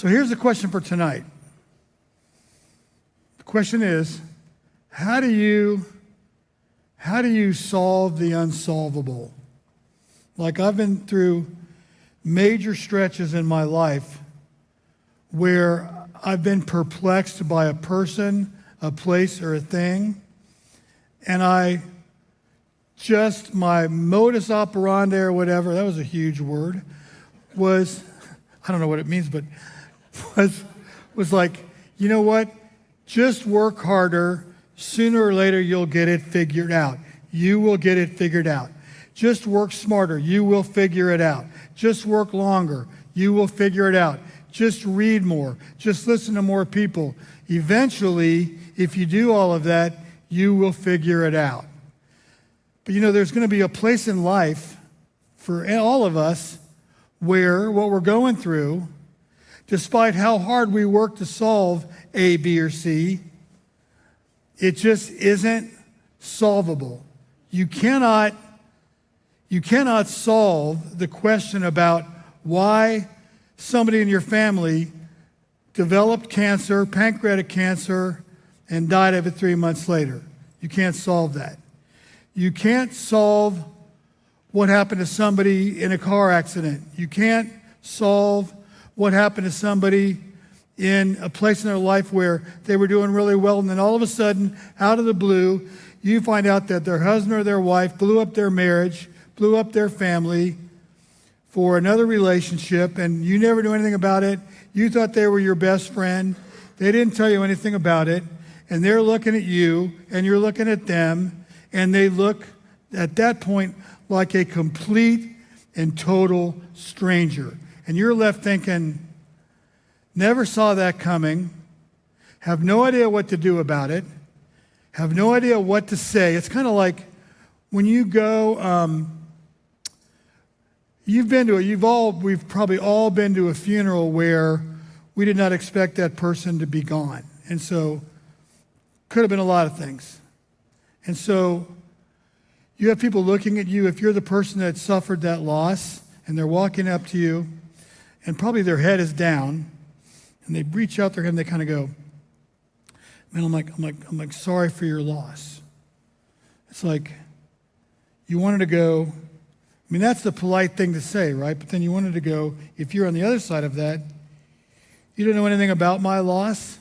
So here's the question for tonight. The question is, how do you solve the unsolvable? Like, I've been through major stretches in my life where I've been perplexed by a person, a place, or a thing, and my modus operandi or whatever, that was a huge word, was, I don't know what it means, but was like, you know what? Just work harder. Sooner or later, you'll get it figured out. You will get it figured out. Just work smarter. You will figure it out. Just work longer. You will figure it out. Just read more. Just listen to more people. Eventually, if you do all of that, you will figure it out. But there's going to be a place in life for all of us where what we're going through, despite how hard we work to solve A, B, or C, it just isn't solvable. You cannot solve the question about why somebody in your family developed cancer, pancreatic cancer, and died of it 3 months later. You can't solve that. You can't solve what happened to somebody in a car accident. You can't solve what happened to somebody in a place in their life where they were doing really well, and then all of a sudden, out of the blue, you find out that their husband or their wife blew up their marriage, blew up their family for another relationship, and you never knew anything about it. You thought they were your best friend. They didn't tell you anything about it, and they're looking at you, and you're looking at them, and they look, at that point, like a complete and total stranger. And you're left thinking, never saw that coming, have no idea what to do about it, have no idea what to say. It's kind of like when you go, we've probably all been to a funeral where we did not expect that person to be gone. And so, could have been a lot of things. And so, you have people looking at you, if you're the person that suffered that loss, and they're walking up to you, and probably their head is down, and they reach out their hand, and they kind of go, man, I'm like, sorry for your loss. It's like, you wanted to go, I mean, that's the polite thing to say, right? But then you wanted to go, if you're on the other side of that, you don't know anything about my loss.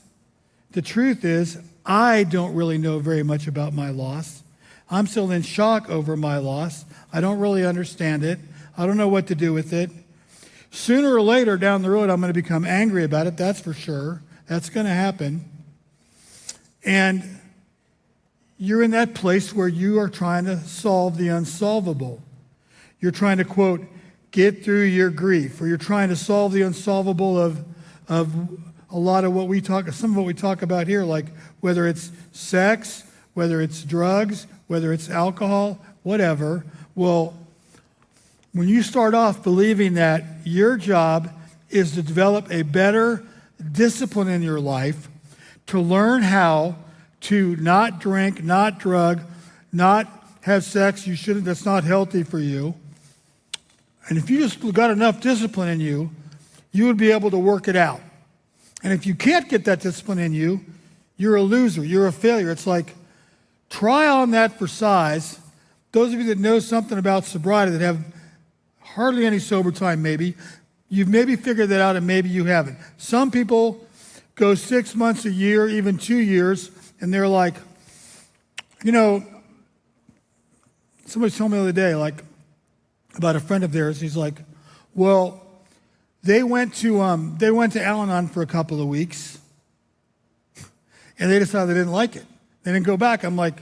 The truth is, I don't really know very much about my loss. I'm still in shock over my loss. I don't really understand it. I don't know what to do with it. Sooner or later down the road, I'm going to become angry about it, that's for sure. That's going to happen. And you're in that place where you are trying to solve the unsolvable. You're trying to, quote, get through your grief, or you're trying to solve the unsolvable of a lot of some of what we talk about here, like whether it's sex, whether it's drugs, whether it's alcohol, whatever. Well, when you start off believing that your job is to develop a better discipline in your life, to learn how to not drink, not drug, not have sex that's not healthy for you. And if you just got enough discipline in you, you would be able to work it out. And if you can't get that discipline in you, you're a loser, you're a failure. It's like, try on that for size. Those of you that know something about sobriety, that have hardly any sober time maybe, you've maybe figured that out and maybe you haven't. Some people go 6 months, a year, even 2 years, and they're like, somebody told me the other day, like, about a friend of theirs. He's like, well, they went to Al-Anon for a couple of weeks, and they decided they didn't like it. They didn't go back. I'm like,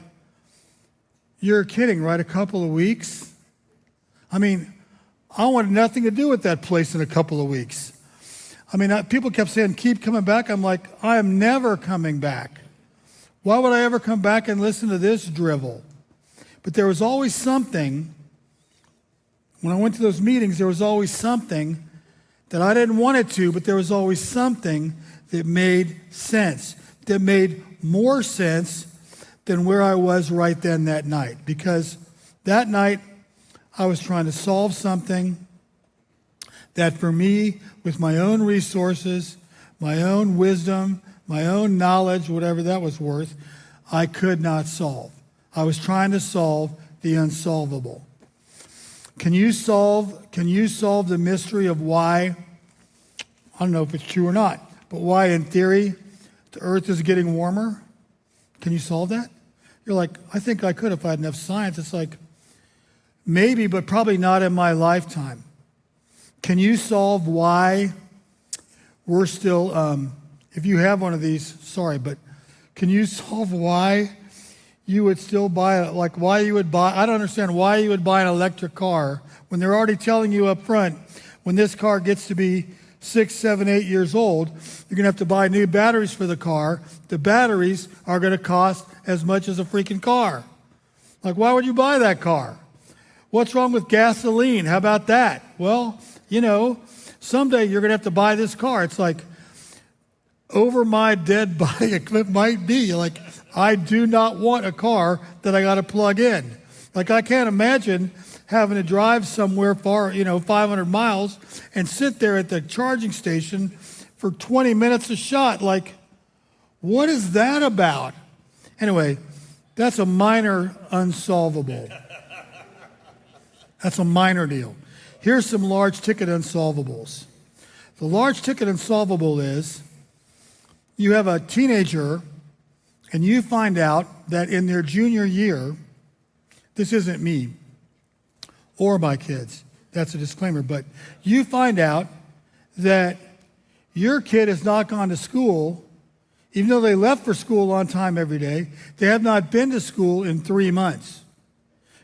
you're kidding, right? A couple of weeks? I mean, I wanted nothing to do with that place in a couple of weeks. I mean, people kept saying, keep coming back. I'm like, I am never coming back. Why would I ever come back and listen to this drivel? But there was always something, when I went to those meetings, there was always something that I didn't want it to, but there was always something that made sense, that made more sense than where I was right then that night. Because that night, I was trying to solve something that for me, with my own resources, my own wisdom, my own knowledge, whatever that was worth, I could not solve. I was trying to solve the unsolvable. Can you solve the mystery of why, I don't know if it's true or not, but why in theory the earth is getting warmer? Can you solve that? You're like, I think I could if I had enough science. It's like, maybe, but probably not in my lifetime. Can you solve why we're still, if you have one of these, sorry, but can you solve why you would still buy, like why you would buy, I don't understand why you would buy an electric car when they're already telling you up front, when this car gets to be 6, 7, 8 years old, you're going to have to buy new batteries for the car. The batteries are going to cost as much as a freaking car. Like, why would you buy that car? What's wrong with gasoline? How about that? Well, someday you're going to have to buy this car. It's like, over my dead body, it might be. Like, I do not want a car that I got to plug in. Like, I can't imagine having to drive somewhere far, 500 miles and sit there at the charging station for 20 minutes a shot. Like, what is that about? Anyway, that's a minor unsolvable. That's a minor deal. Here's some large ticket unsolvables. The large ticket unsolvable is you have a teenager and you find out that in their junior year, this isn't me or my kids, that's a disclaimer, but you find out that your kid has not gone to school, even though they left for school on time every day, they have not been to school in 3 months.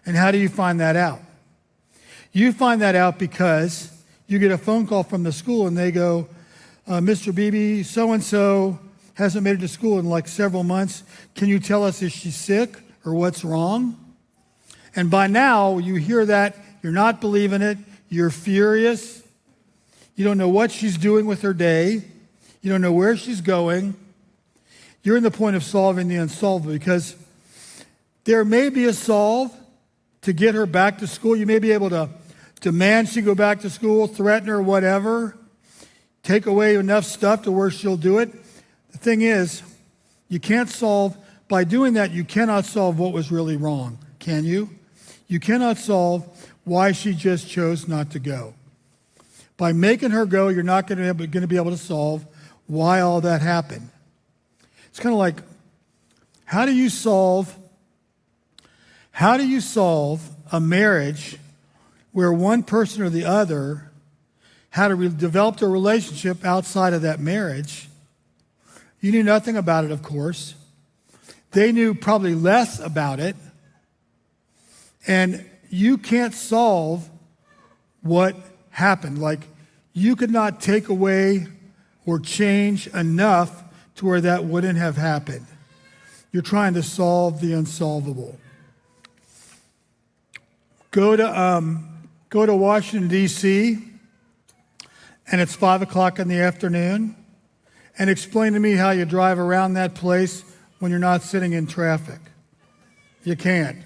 And how do you find that out? You find that out because you get a phone call from the school and they go, Mr. Beebe, so-and-so hasn't made it to school in like several months. Can you tell us if she's sick or what's wrong? And by now, you hear that, you're not believing it, you're furious. You don't know what she's doing with her day. You don't know where she's going. You're in the point of solving the unsolvable because there may be a solve to get her back to school. You may be able to demand she go back to school, threaten her, whatever, take away enough stuff to where she'll do it. The thing is, you can't solve, by doing that, you cannot solve what was really wrong, can you? You cannot solve why she just chose not to go. By making her go, you're not going to be able to solve why all that happened. It's kind of like, how do you solve a marriage where one person or the other had developed a relationship outside of that marriage? You knew nothing about it, of course. They knew probably less about it. And you can't solve what happened. Like, you could not take away or change enough to where that wouldn't have happened. You're trying to solve the unsolvable. Go to Washington, D.C., and it's 5 o'clock in the afternoon, and explain to me how you drive around that place when you're not sitting in traffic. You can't.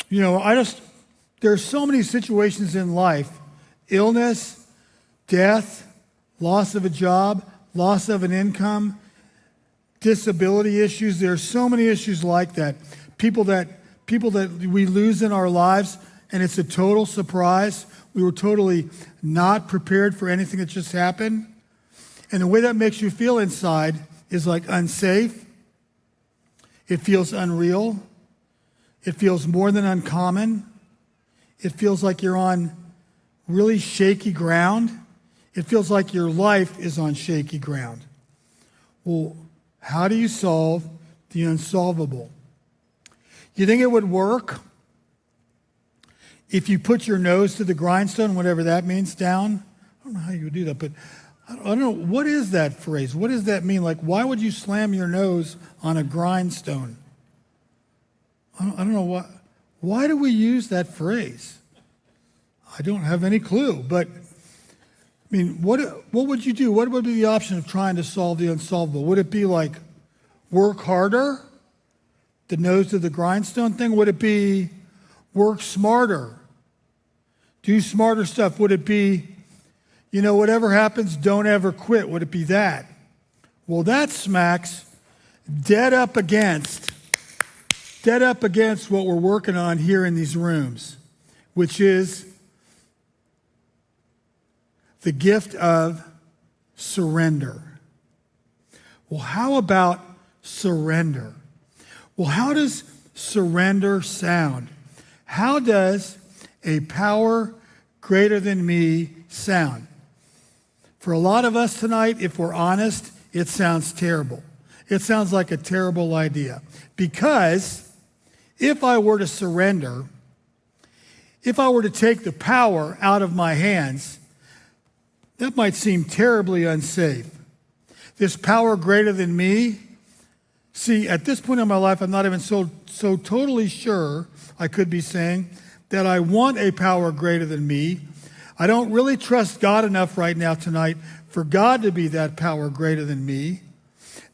There's so many situations in life, illness, death, loss of a job, loss of an income, disability issues. There's so many issues like that. People that we lose in our lives, and it's a total surprise. We were totally not prepared for anything that just happened. And the way that makes you feel inside is like unsafe. It feels unreal. It feels more than uncommon. It feels like you're on really shaky ground. It feels like your life is on shaky ground. Well, how do you solve the unsolvable? You think it would work if you put your nose to the grindstone, whatever that means, down? I don't know how you would do that, but I don't know. What is that phrase? What does that mean? Like, why would you slam your nose on a grindstone? I don't know why. Why do we use that phrase? I don't have any clue, but I mean, what would you do? What would be the option of trying to solve the unsolvable? Would it be like work harder, the nose to the grindstone thing? Would it be work smarter, do smarter stuff? Would it be, whatever happens, don't ever quit. Would it be that? Well, that smacks dead up against what we're working on here in these rooms, which is the gift of surrender. Well, how about surrender? Well, how does surrender sound? How does a power greater than me sound? For a lot of us tonight, if we're honest, it sounds terrible. It sounds like a terrible idea. Because if I were to surrender, if I were to take the power out of my hands, that might seem terribly unsafe. This power greater than me, see, at this point in my life, I'm not even so totally sure, I could be saying, that I want a power greater than me. I don't really trust God enough right now tonight for God to be that power greater than me.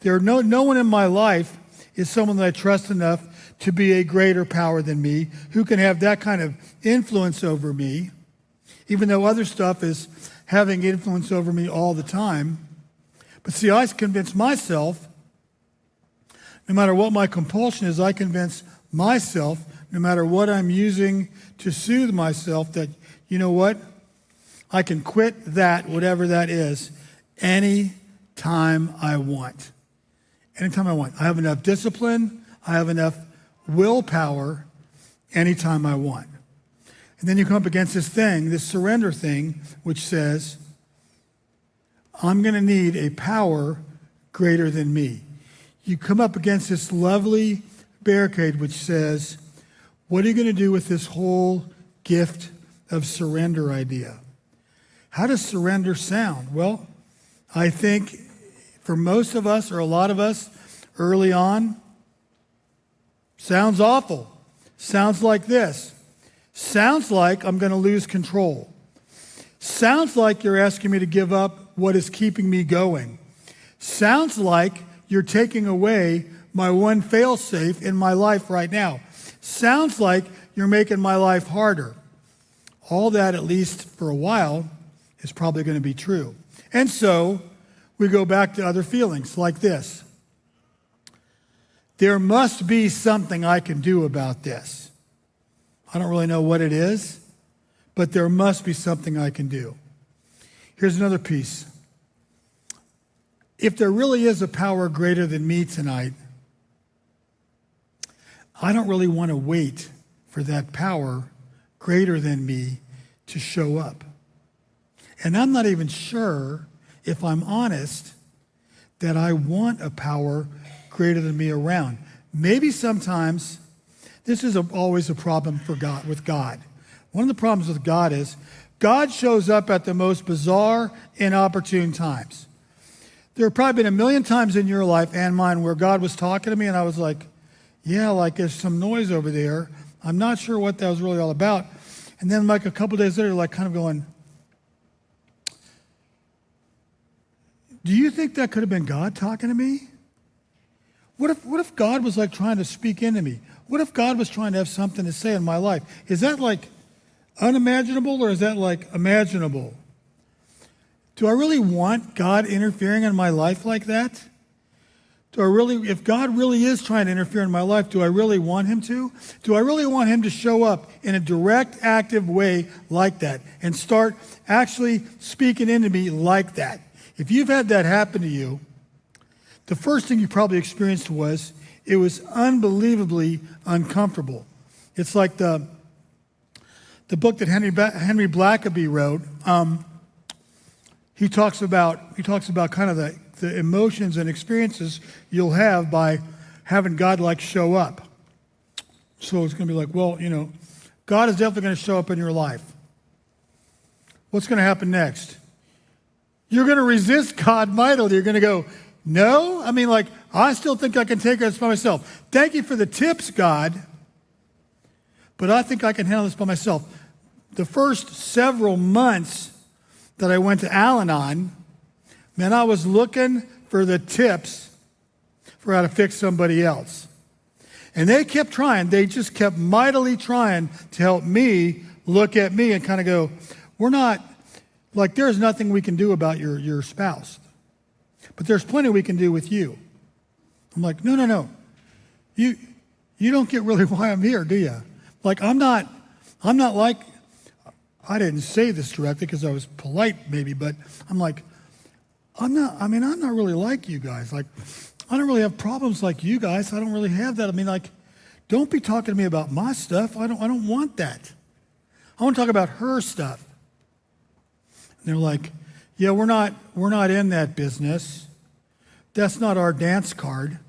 No one in my life is someone that I trust enough to be a greater power than me, who can have that kind of influence over me, even though other stuff is having influence over me all the time. But see, I convince myself, no matter what my compulsion is, I convince myself, no matter what I'm using to soothe myself, that, you know what? I can quit that, whatever that is, any time I want. Anytime I want. I have enough discipline. I have enough willpower anytime I want. And then you come up against this thing, this surrender thing, which says, I'm going to need a power greater than me. You come up against this lovely barricade which says, what are you going to do with this whole gift of surrender idea? How does surrender sound? Well, I think for most of us, or a lot of us, early on, sounds awful. Sounds like this. Sounds like I'm going to lose control. Sounds like you're asking me to give up what is keeping me going. Sounds like you're taking away my one fail-safe in my life right now. Sounds like you're making my life harder. All that, at least for a while, is probably going to be true. And so we go back to other feelings like this. There must be something I can do about this. I don't really know what it is, but there must be something I can do. Here's another piece. If there really is a power greater than me tonight, I don't really want to wait for that power greater than me to show up. And I'm not even sure, if I'm honest, that I want a power greater than me around. Maybe sometimes, this is always a problem with God. One of the problems with God is God shows up at the most bizarre, inopportune times. There have probably been 1 million times in your life and mine where God was talking to me and I was like, yeah, like there's some noise over there. I'm not sure what that was really all about. And then like a couple days later, like kind of going, do you think that could have been God talking to me? What if God was like trying to speak into me? What if God was trying to have something to say in my life? Is that like unimaginable or is that like imaginable? Do I really want God interfering in my life like that? If God really is trying to interfere in my life, do I really want him to? Do I really want him to show up in a direct, active way like that and start actually speaking into me like that? If you've had that happen to you, the first thing you probably experienced was it was unbelievably uncomfortable. It's like the book that Henry Blackaby wrote. He talks about kind of the emotions and experiences you'll have by having God like show up. So it's going to be like, well, God is definitely going to show up in your life. What's going to happen next? You're going to resist God mightily. You're going to go, no? I mean, like, I still think I can take this by myself. Thank you for the tips, God, but I think I can handle this by myself. The first several months that I went to Al-Anon, man, I was looking for the tips for how to fix somebody else. And they kept trying. They just kept mightily trying to help me look at me and kind of go, we're not Like, there's nothing we can do about your spouse, but there's plenty we can do with you. I'm like, no. You don't get really why I'm here, do you? Like, I'm not like, I didn't say this directly because I was polite maybe, but I'm like, I'm not really like you guys. Like, I don't really have problems like you guys. I don't really have that. I mean, like, don't be talking to me about my stuff. I don't want that. I want to talk about her stuff. And they're like, yeah, we're not in that business. That's not our dance card.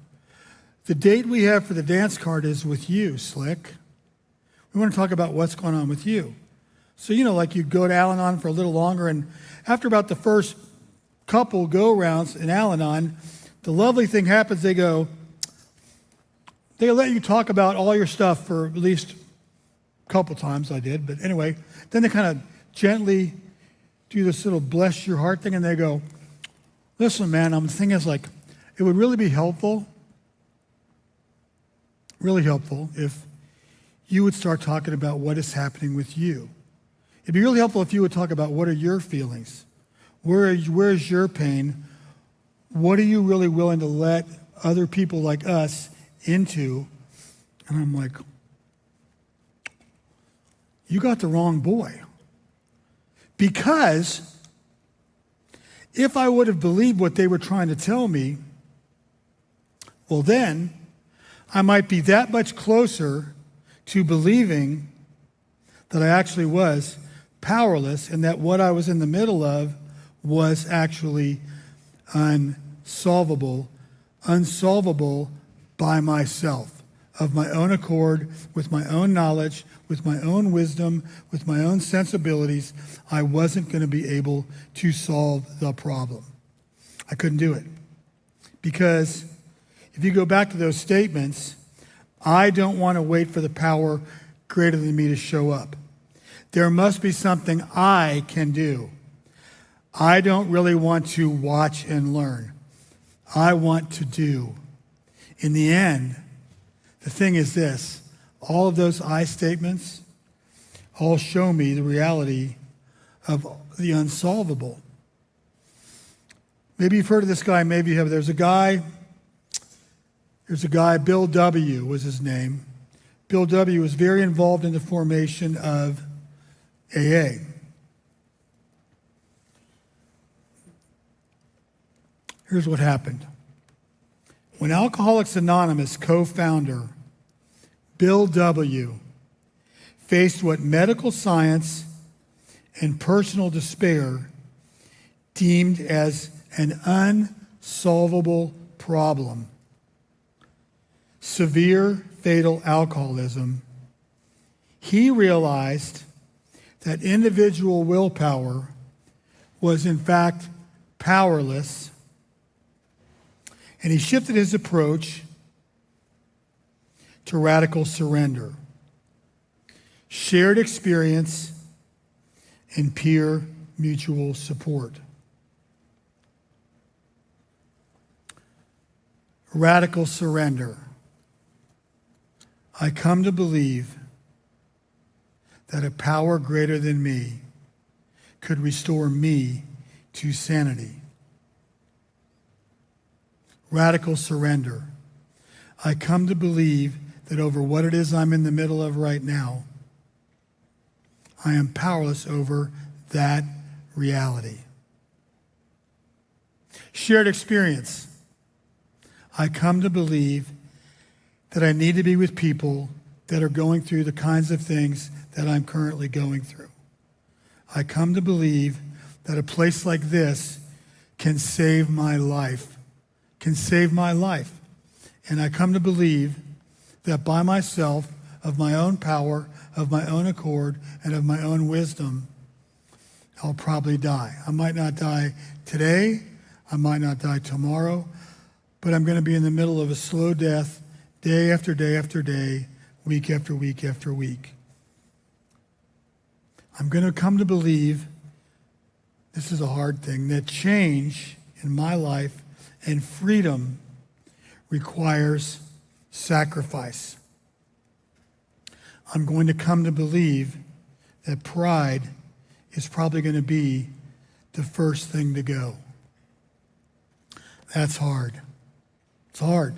The date we have for the dance card is with you, Slick. We want to talk about what's going on with you. So, like, you go to Al-Anon for a little longer, and after about the first couple go-rounds in Al-Anon, the lovely thing happens. They let you talk about all your stuff for at least a couple times. I did, but anyway, then they kind of gently do this little bless your heart thing, and they go, listen, man, the thing is, like, it would really be helpful if you would start talking about what is happening with you. It'd be really helpful if you would talk about what are your feelings, where's your pain, what are you really willing to let other people like us into? And I'm like, you got the wrong boy. Because if I would have believed what they were trying to tell me, well, then I might be that much closer to believing that I actually was powerless and that what I was in the middle of was actually unsolvable by myself, of my own accord, with my own knowledge, with my own wisdom, with my own sensibilities. I wasn't going to be able to solve the problem. I couldn't do it. Because if you go back to those statements, I don't want to wait for the power greater than me to show up. There must be something I can do. I don't really want to watch and learn. I want to do. In the end, the thing is this, all of those I statements all show me the reality of the unsolvable. Maybe you've heard of this guy, maybe you have. There's a guy, Bill W. was his name. Bill W. was very involved in the formation of AA. Here's what happened. When Alcoholics Anonymous co-founder Bill W. faced what medical science and personal despair deemed as an unsolvable problem, severe fatal alcoholism, he realized that individual willpower was in fact powerless, and he shifted his approach to radical surrender, shared experience, and peer mutual support. Radical surrender. I come to believe that a power greater than me could restore me to sanity. Radical surrender. I come to believe that over what it is I'm in the middle of right now, I am powerless over that reality. Shared experience. I come to believe that I need to be with people that are going through the kinds of things that I'm currently going through. I come to believe that a place like this can save my life, And I come to believe that by myself, of my own power, of my own accord, and of my own wisdom, I'll probably die. I might not die today, I might not die tomorrow, but I'm going to be in the middle of a slow death, day after day after day, week after week after week. I'm going to come to believe, this is a hard thing, that change in my life and freedom requires sacrifice. I'm going to come to believe that pride is probably going to be the first thing to go. That's hard. It's hard.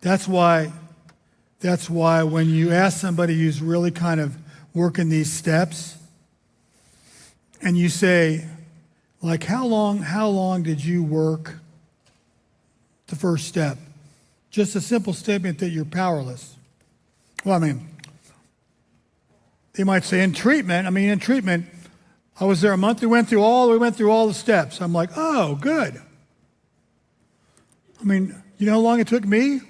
That's why when you ask somebody who's really kind of working these steps, and you say, like, how long did you work the first step? Just a simple statement that you're powerless. Well, I mean, they might say in treatment, I was there a month. We went through all the steps. I'm like, oh, good. I mean, you know how long it took me?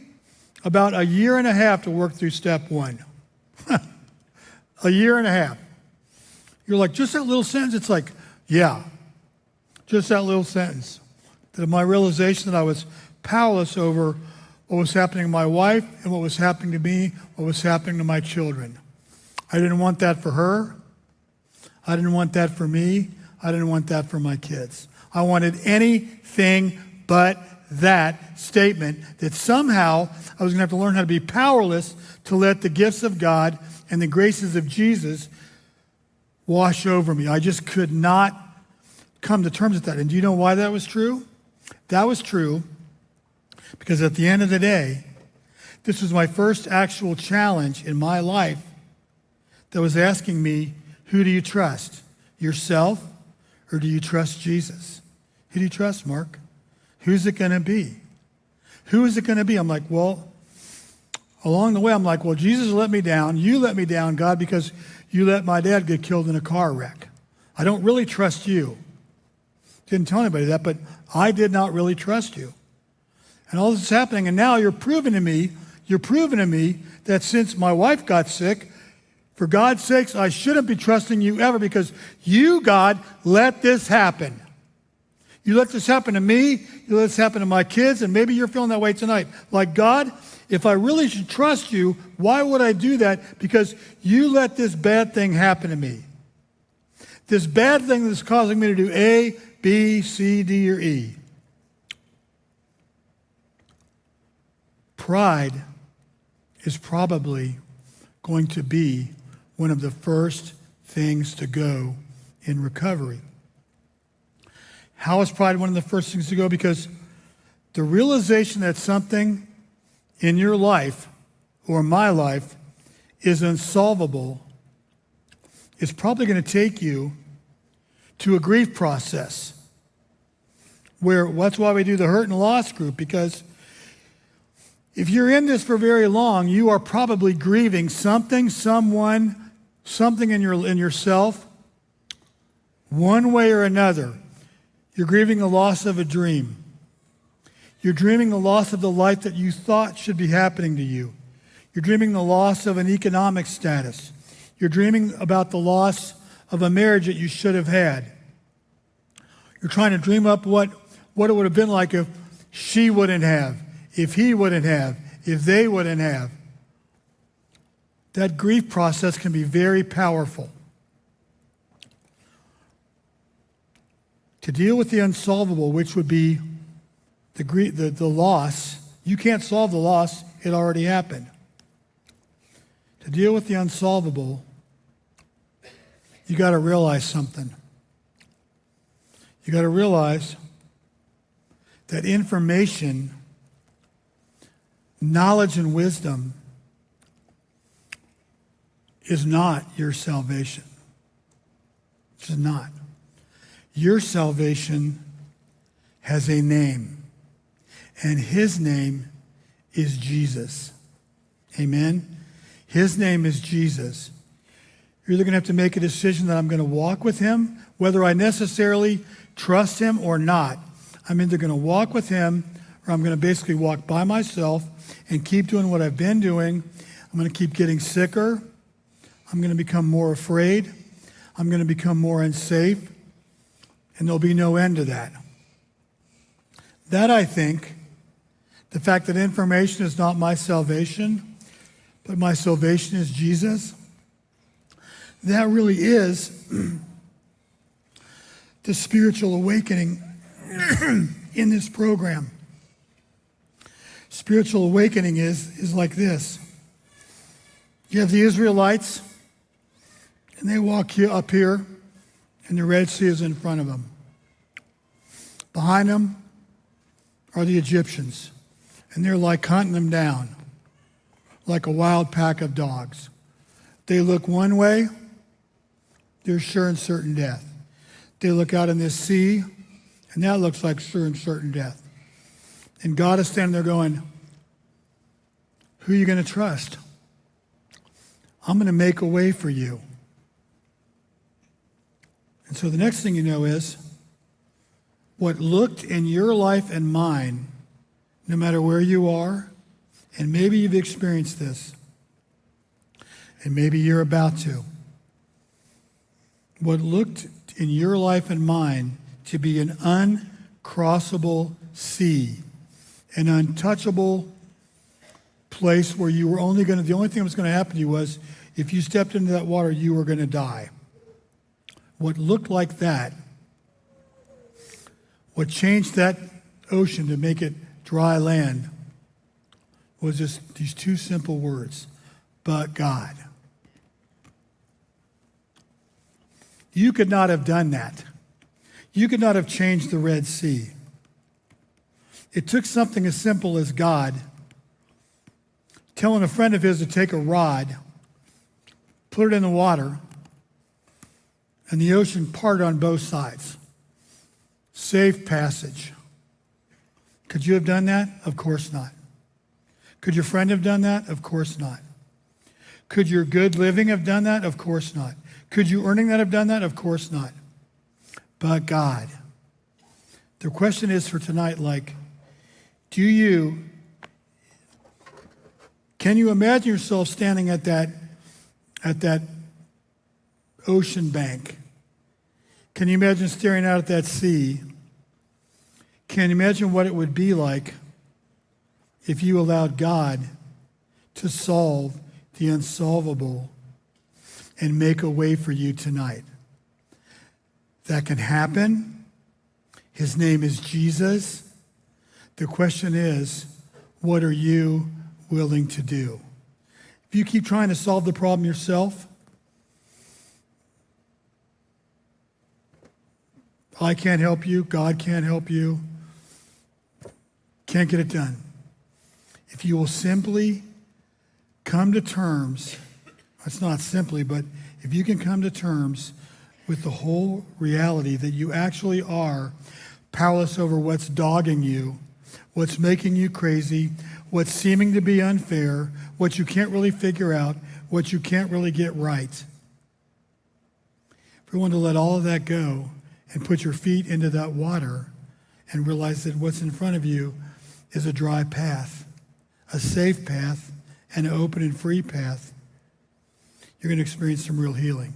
About a year and a half to work through step one. A year and a half. You're like, just that little sentence? It's like, yeah, just that little sentence. That my realization that I was powerless over what was happening to my wife and what was happening to me, what was happening to my children. I didn't want that for her. I didn't want that for me. I didn't want that for my kids. I wanted anything but that statement that somehow I was going to have to learn how to be powerless to let the gifts of God and the graces of Jesus wash over me. I just could not come to terms with that. And do you know why that was true? That was true because at the end of the day, this was my first actual challenge in my life that was asking me, who do you trust? Yourself, or do you trust Jesus? Who do you trust, Mark? Who's it going to be? Who is it going to be? I'm like, well, along the way, I'm like, well, Jesus let me down. You let me down, God, because you let my dad get killed in a car wreck. I don't really trust you. Didn't tell anybody that, but I did not really trust you. And all this is happening, and now you're proving to me that since my wife got sick, for God's sakes, I shouldn't be trusting you ever because you, God, let this happen. You let this happen to me, you let this happen to my kids, and maybe you're feeling that way tonight. Like, God, if I really should trust you, why would I do that? Because you let this bad thing happen to me. This bad thing that's causing me to do A, B, C, D, or E. Pride is probably going to be one of the first things to go in recovery. How is pride one of the first things to go? Because the realization that something in your life or my life is unsolvable is probably going to take you to a grief process. That's why we do the hurt and loss group, because if you're in this for very long, you are probably grieving something, someone, something in yourself, one way or another. You're grieving the loss of a dream. You're dreaming the loss of the life that you thought should be happening to you. You're dreaming the loss of an economic status. You're dreaming about the loss of a marriage that you should have had. You're trying to dream up what it would have been like if she wouldn't have, if he wouldn't have, if they wouldn't have. That grief process can be very powerful. To deal with the unsolvable, which would be the loss, you can't solve the loss, it already happened. To deal with the unsolvable, you got to realize something. You got to realize that information, knowledge, and wisdom is not your salvation. It's not. Your salvation has a name, and his name is Jesus. Amen? His name is Jesus. You're either going to have to make a decision that I'm going to walk with him, whether I necessarily trust him or not. I'm either going to walk with him, or I'm going to basically walk by myself and keep doing what I've been doing. I'm going to keep getting sicker. I'm going to become more afraid. I'm going to become more unsafe. And there'll be no end to that. That, I think, the fact that information is not my salvation, but my salvation is Jesus, that really is the spiritual awakening in this program. Spiritual awakening is like this. You have the Israelites, and they walk up here, and the Red Sea is in front of them. Behind them are the Egyptians, and they're like hunting them down, like a wild pack of dogs. They look one way, they're sure and certain death. They look out in this sea, and that looks like sure and certain death. And God is standing there going, who are you going to trust? I'm going to make a way for you. And so the next thing you know is, what looked in your life and mine, no matter where you are, and maybe you've experienced this, and maybe you're about to, what looked in your life and mine to be an uncrossable sea, an untouchable place where you were the only thing that was going to happen to you was if you stepped into that water, you were going to die. What looked like that, what changed that ocean to make it dry land was just these two simple words, but God. You could not have done that. You could not have changed the Red Sea. It took something as simple as God telling a friend of his to take a rod, put it in the water, and the ocean parted on both sides. Safe passage. Could you have done that? Of course not. Could your friend have done that? Of course not. Could your good living have done that? Of course not. Could you earning that have done that? Of course not. But God. The question is for tonight, can you imagine yourself standing at that ocean bank? Can you imagine staring out at that sea? Can you imagine what it would be like if you allowed God to solve the unsolvable and make a way for you tonight? That can happen. His name is Jesus. The question is, what are you willing to do? If you keep trying to solve the problem yourself, I can't help you, God can't help you, can't get it done. If you will simply come to terms, it's not simply, but if you can come to terms with the whole reality that you actually are powerless over what's dogging you, what's making you crazy, what's seeming to be unfair, what you can't really figure out, what you can't really get right. If you want to let all of that go and put your feet into that water and realize that what's in front of you is a dry path, a safe path, and an open and free path, you're going to experience some real healing.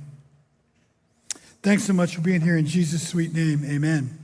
Thanks so much for being here in Jesus' sweet name. Amen.